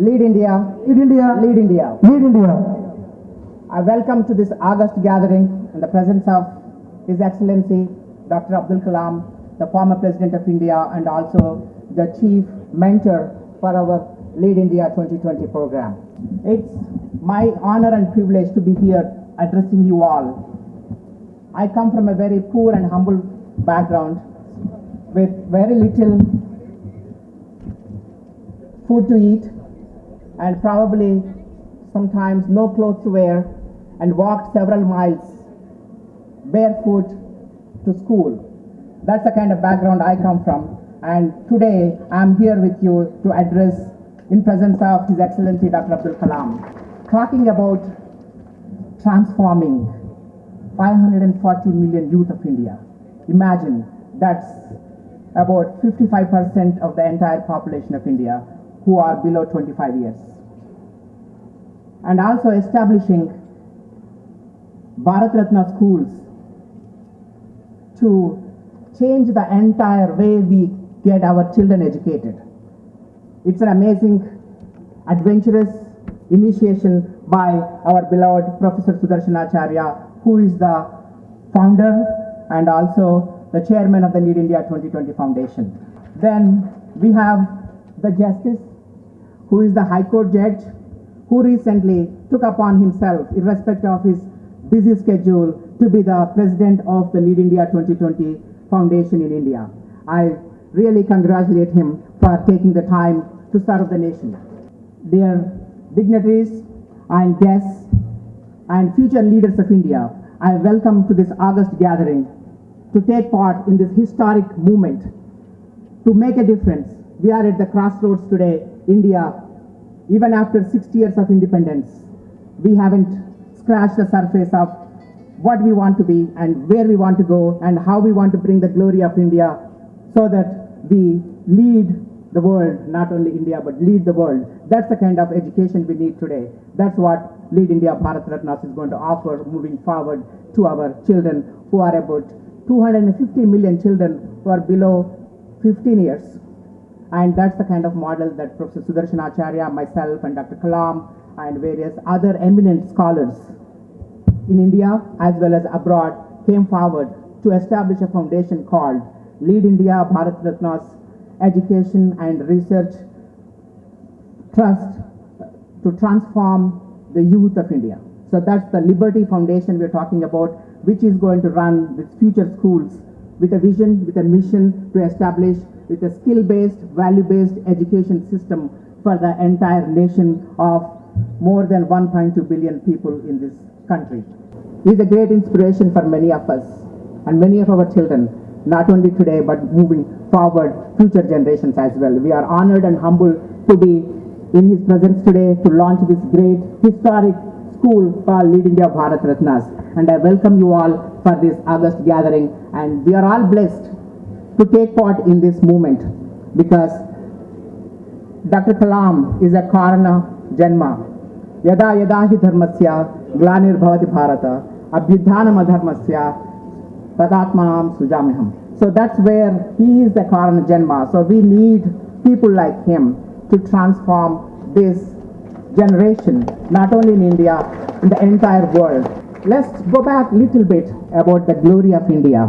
Lead India, Lead India, Lead India. Lead India. I welcome to this August gathering in the presence of His Excellency Dr. Abdul Kalam, the former President of India and also the chief mentor for our Lead India 2020 program. It's my honor and privilege to be here addressing you all. I come from a very poor and humble background with very little food to eat and probably sometimes no clothes to wear, and walked several miles barefoot to school. That's the kind of background I come from, and today I'm here with you to address in presence of His Excellency Dr. Abdul Kalam, talking about transforming 540 million youth of India. Imagine, that's about 55% of the entire population of India who are below 25 years. And also establishing Bharat Ratna schools to change the entire way we get our children educated. It's an amazing, adventurous initiation by our beloved Professor Sudarshan Acharya, who is the founder and also the chairman of the Lead India 2020 Foundation. Then we have the Justice, who is the High Court judge, who recently took upon himself, irrespective of his busy schedule, to be the president of the Lead India 2020 Foundation in India. I really congratulate him for taking the time to serve the nation. Dear dignitaries and guests and future leaders of India, I welcome to this August gathering to take part in this historic movement to make a difference. We are at the crossroads today. India, even after 60 years of independence, we haven't scratched the surface of what we want to be and where we want to go and how we want to bring the glory of India so that we lead the world, not only India, but lead the world. That's the kind of education we need today. That's what Lead India Bharat Ratna is going to offer moving forward to our children, who are about 250 million children who are below 15 years. And that's the kind of model that Professor Sudarshan Acharya, myself, and Dr. Kalam, and various other eminent scholars in India as well as abroad came forward to establish a foundation called Lead India Bharat Ratna's Education and Research Trust to transform the youth of India. So that's the Liberty Foundation we're talking about, which is going to run with future schools with a vision, with a mission to establish with a skill-based, value-based education system for the entire nation of more than 1.2 billion people in this country. He is a great inspiration for many of us and many of our children, not only today but moving forward future generations as well. We are honored and humbled to be in his presence today to launch this great historic school called Lead India Bharat Ratnas. And I welcome you all for this August gathering, and we are all blessed to take part in this movement because Dr. Kalam is a Karana Janma. Yada yada hi dharmasya glanir bhavati bharata abhyudhanam adharmasya tadatmam sujamiham. So that's where he is the Karana Janma. So we need people like him to transform this generation, not only in India, in the entire world. Let's go back a little bit about the glory of India.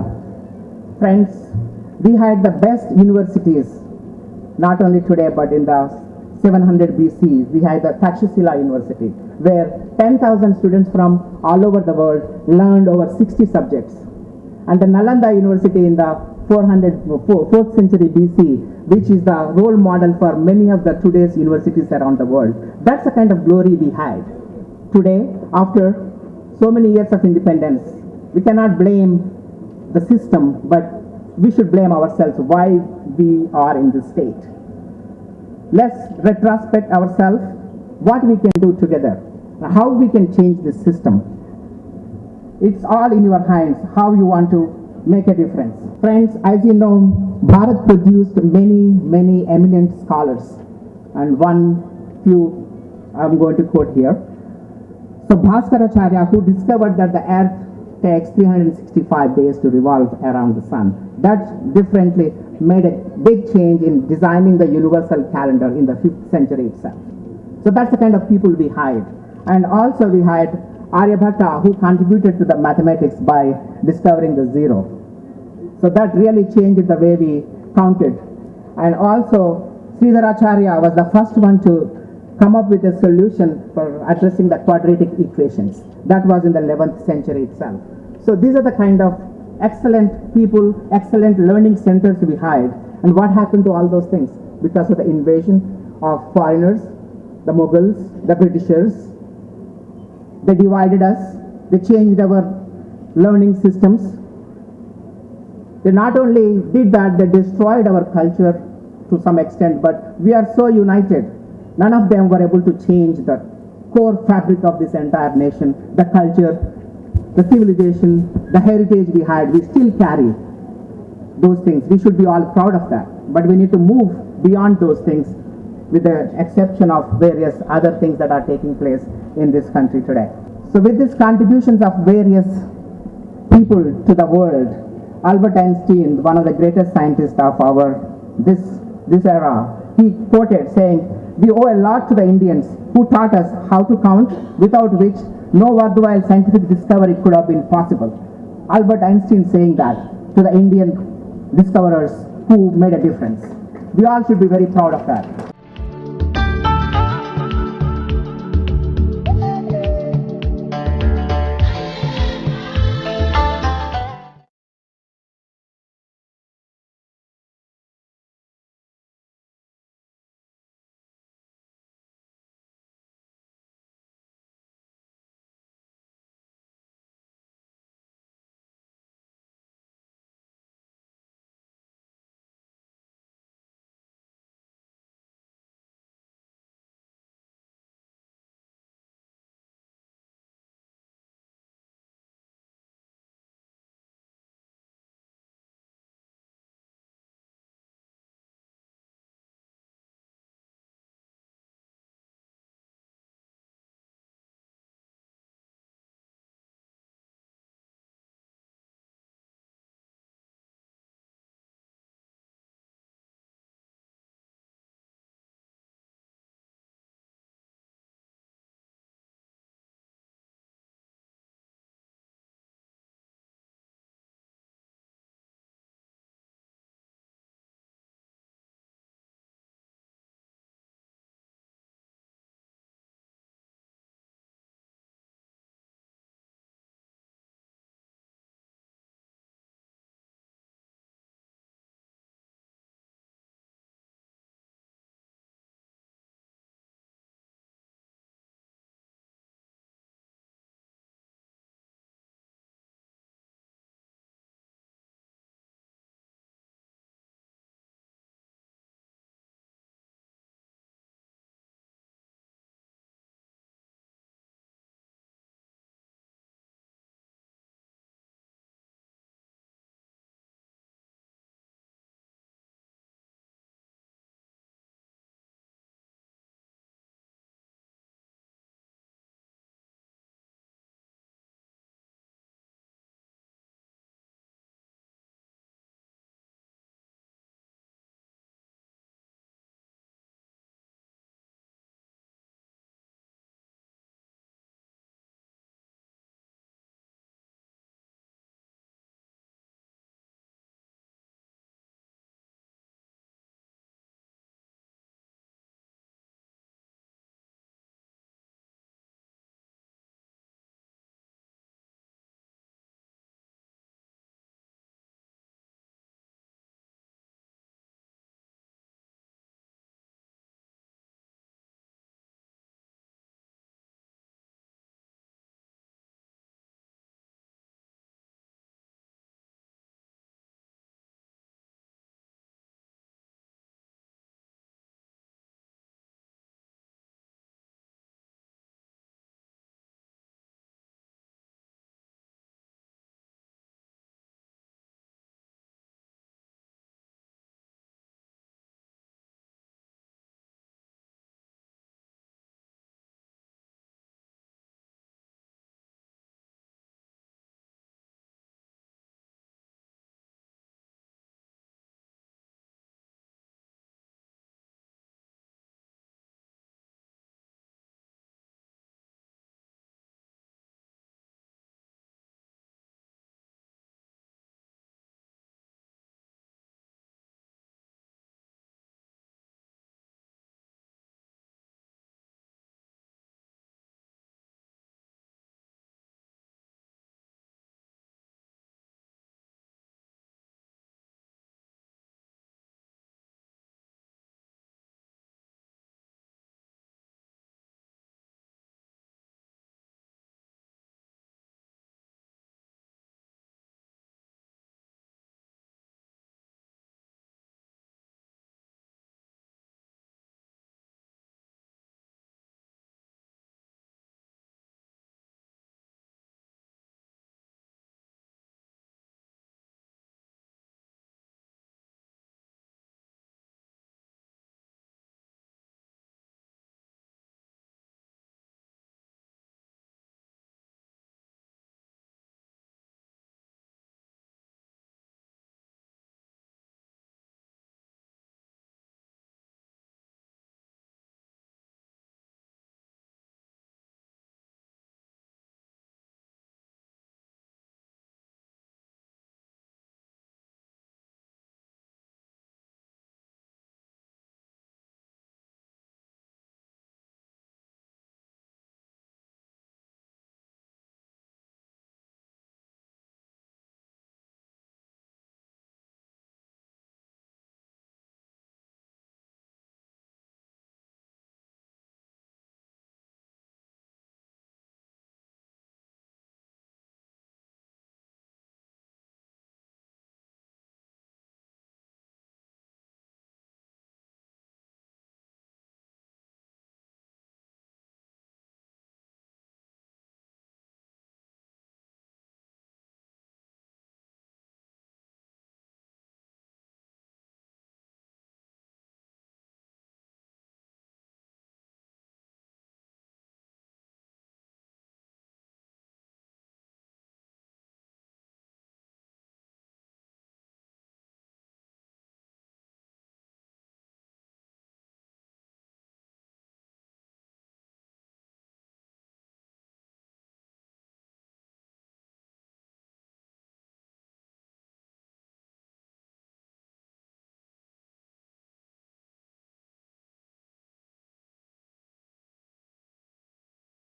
Friends, we had the best universities, not only today, but in the 700 BC, we had the Takshashila University, where 10,000 students from all over the world learned over 60 subjects. And the Nalanda University in the 4th century BC, which is the role model for many of the today's universities around the world. That's the kind of glory we had. Today, after so many years of independence, we cannot blame the system, but we should blame ourselves why we are in this state. Let's retrospect ourselves, what we can do together, how we can change this system. It's all in your hands, how you want to make a difference. Friends, as you know, Bharat produced many eminent scholars, and few I'm going to quote here. So Bhaskaracharya, who discovered that the earth takes 365 days to revolve around the sun. That differently made a big change in designing the universal calendar in the 5th century itself. So that's the kind of people we hired. And also we had Aryabhatta, who contributed to the mathematics by discovering the zero. So that really changed the way we counted. And also, Sridharacharya was the first one to come up with a solution for addressing the quadratic equations. That was in the 11th century itself. So these are the kind of excellent people, excellent learning centers we hired. And what happened to all those things? Because of the invasion of foreigners, the Mughals, the Britishers, they divided us, they changed our learning systems. They not only did that, they destroyed our culture to some extent, but we are so united. None of them were able to change the core fabric of this entire nation, the culture, the civilization, the heritage we had. We still carry those things. We should be all proud of that. But we need to move beyond those things, with the exception of various other things that are taking place in this country today. So with these contributions of various people to the world, Albert Einstein, one of the greatest scientists of this era, he quoted saying, "We owe a lot to the Indians who taught us how to count, without which no worthwhile scientific discovery could have been possible." Albert Einstein saying that to the Indian discoverers who made a difference. We all should be very proud of that.